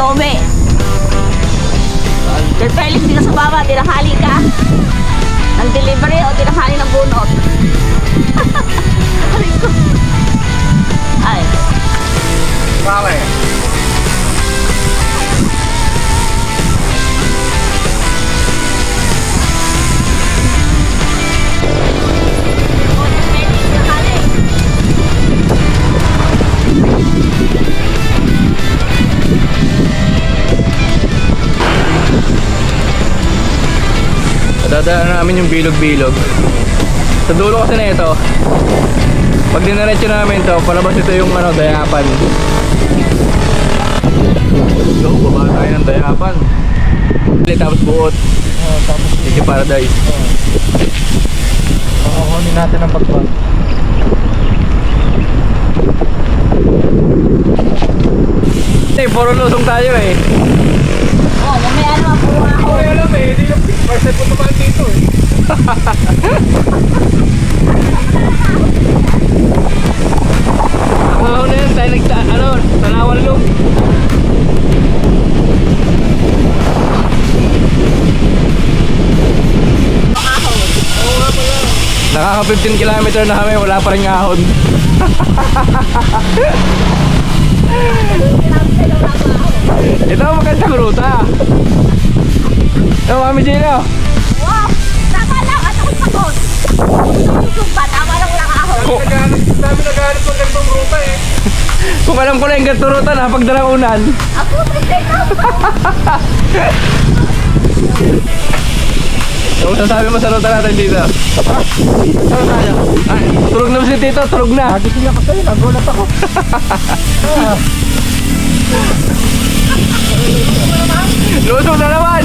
Salome. Sir Felix, di ka sumama, tinakali ka. Ng delivery o tinakali ng bunot. Ay. Bakit? Dadaan namin yung bilog-bilog. Sa dulo kasi na ito, pag dinaretso namin to, palabas ito yung ano, Dayapan. So, baba tayo ng Dayapan. Tapos buot. Tapos City Paradise. kukunin natin ang pagpag. Puro lusong tayo eh. Oh, mamaya naman po ako. Hindi alam eh, hindi yung first time po tumaan dito eh. Ako na yun, tayo Tanawan Loop. Nakaka 15 km na kami, wala pa rin ahon. Ito ang magandang ruta. Ito, Mami Gino. Wow! Tama lang! At ako'y pagod! Sumpa, tama lang wala ako. Dami naghahanap ng ganitong ruta eh. Kung alam ko na yung ganitong ruta, napagdalang unan. Ako, presenta ako! Ano sasabi mo sa ruta natin dito? Saan tayo? Ay, turog na ba si Tito? Turog na. Nagising ako sa'yo, nagulat ako. Lusog na naman.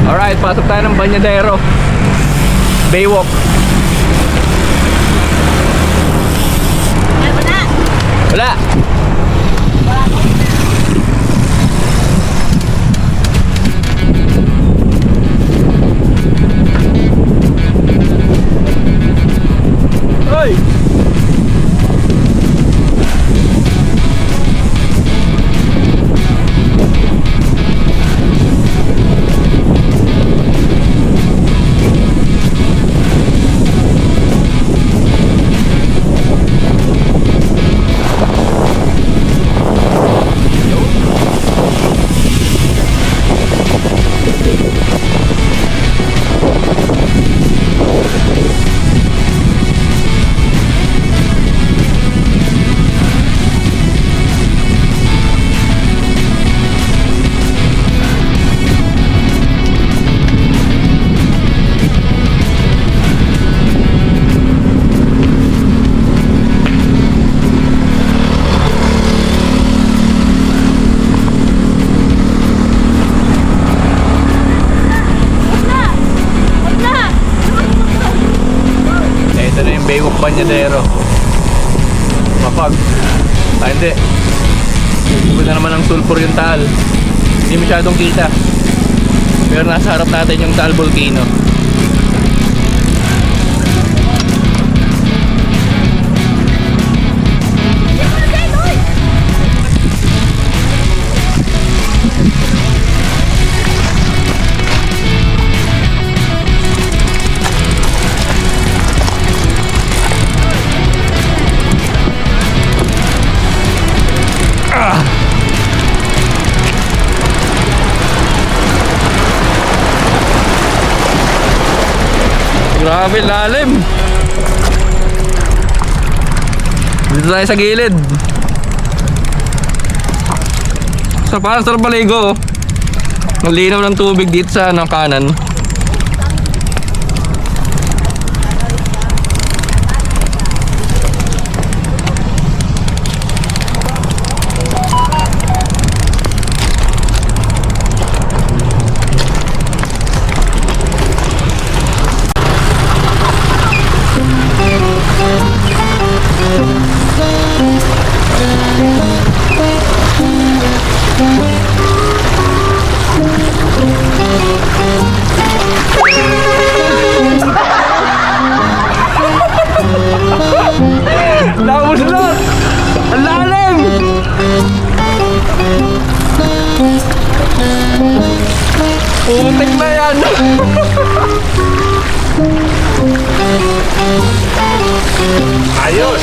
Alright, pasok tayo ng Banyadero Baywalk. Ay, wala! Wala. Hoy! Baywalk Banyadero. Mapag. Ah, hindi. Iba na naman ang sulfur yung Taal. Hindi masyadong kita. Pero nasa harap natin yung Taal Volcano. Grabe lalim. Dito tayo sa gilid. Sa parang sarap maligo. Ang linaw ng tubig dito sa kanan. Ayos!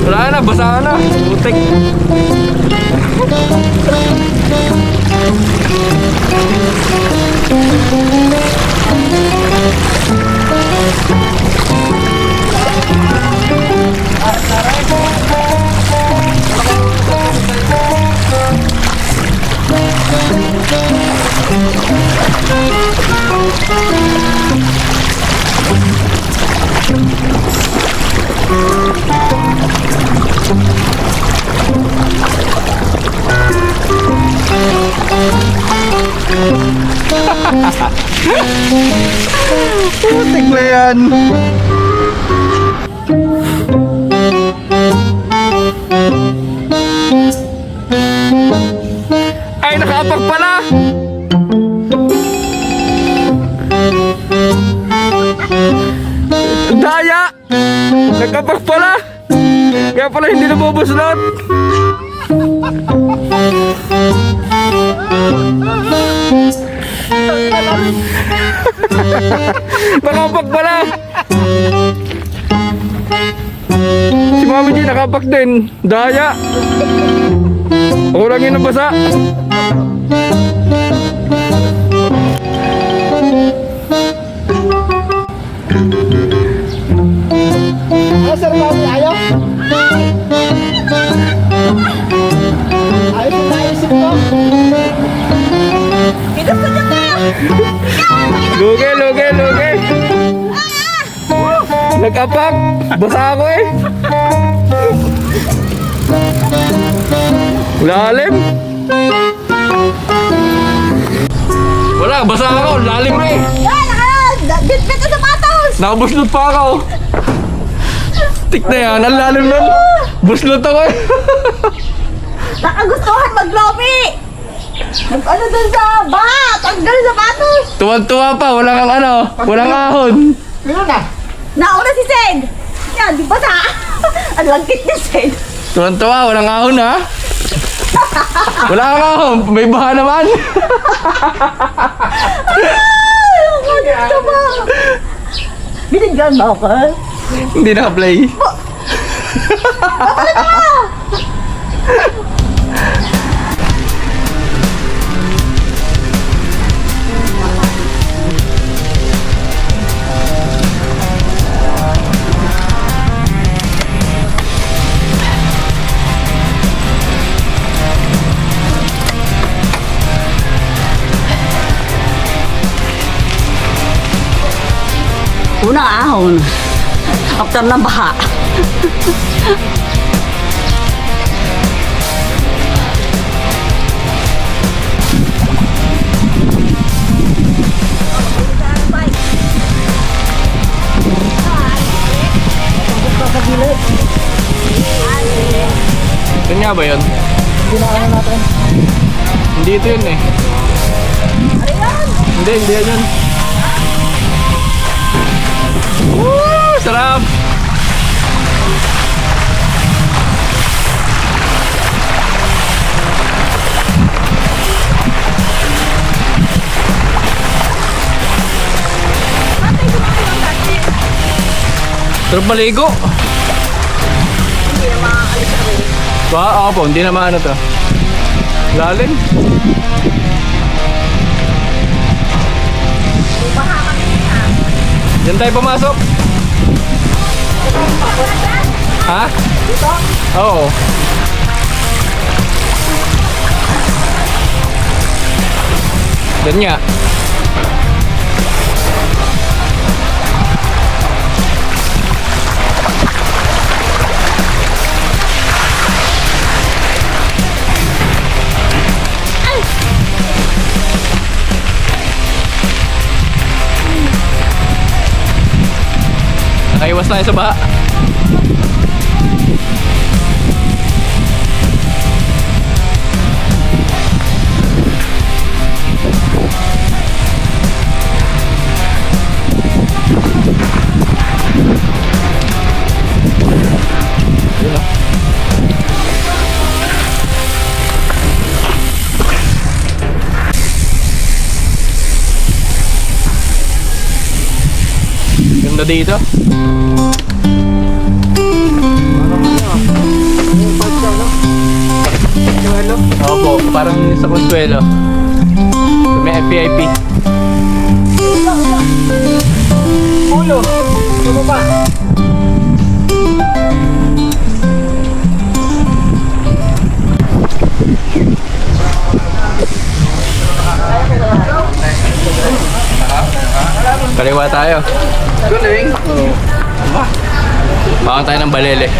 Wala na, basa na. Putik. Putik na yan. Ay, nakaapak pala. Daya. Nakapak pala. Kaya pala hindi nabubuslot. Nakapak pala. Si Mami G nakapak din. Daya. Ako lang yun nabasa. Ano sir, kami ayaw? Ayos yung naisip ko. Ginusto niyo ba? Lugi, lugi, lugi. Nagkapak. Basa ako eh. Lalim. Wala, basa ako. Lalim na eh. Bitbit ang sapatos! Nakabuslot pa ako. Tik na yan. Ang lalim nun. Buslot ako eh. Nakagustuhan mag-lobby! Mag-ano dun sa baha! Tanggal sa sapatos! Tuwan-tuwa pa. Walang ang ano. Walang ahon. Ano na? Nauna si Sed! Yan, di ba sa? Ang langkit ni Sed! Tuwan-tuwa. Walang ahon ha. Wala kang ahon. May baha naman. Gusto mo! Binigyan mo ako? Hindi naka-play. Unang ahon. After ng baha. Yun nga ba yun? Hindi na ano natin. Hindi ito yun eh. Hindi yan yun. Woo! Sarap! Sarap maligo. Hindi na makakalis ako. Ako po, hindi na maano to. Lalim. Baha kami niya. Diyan tayo pumasok. Ha? Dito? Oo. Diyan nga. Nakaiwas tayo sa baha. dito. Opo, parang sa Consuelo. May FPIP. Ulo. Ano ba? Kaliwa tayo. Galing. Baka tayo ng balele.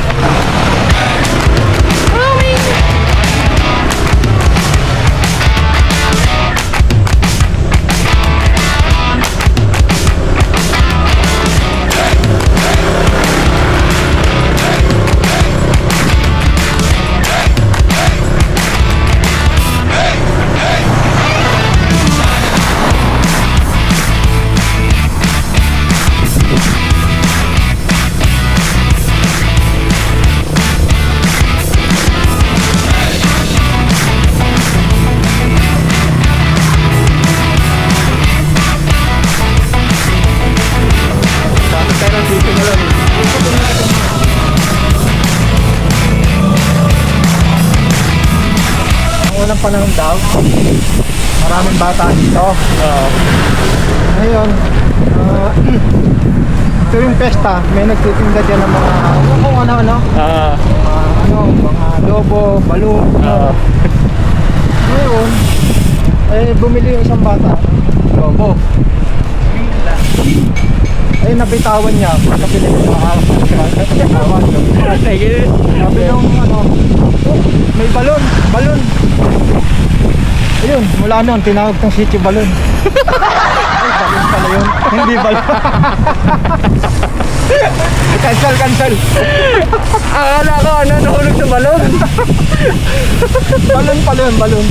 Unang panahon daw, maraming bata dito. Ngayon, tuwing pesta, may nagtitinda dyan ng mga kung ano-ano. Mga lobo, balon. Ngayon, bumili yung isang bata. Lobo. Nabitawan niya. Kapili ko ng hawak. Sabi nung may balon. Ayun, mula noon, tinawag tong City Balon. Ay, balon pala yun. Hindi balon. Cancel. Akala ko nahulog sa balon. Balon.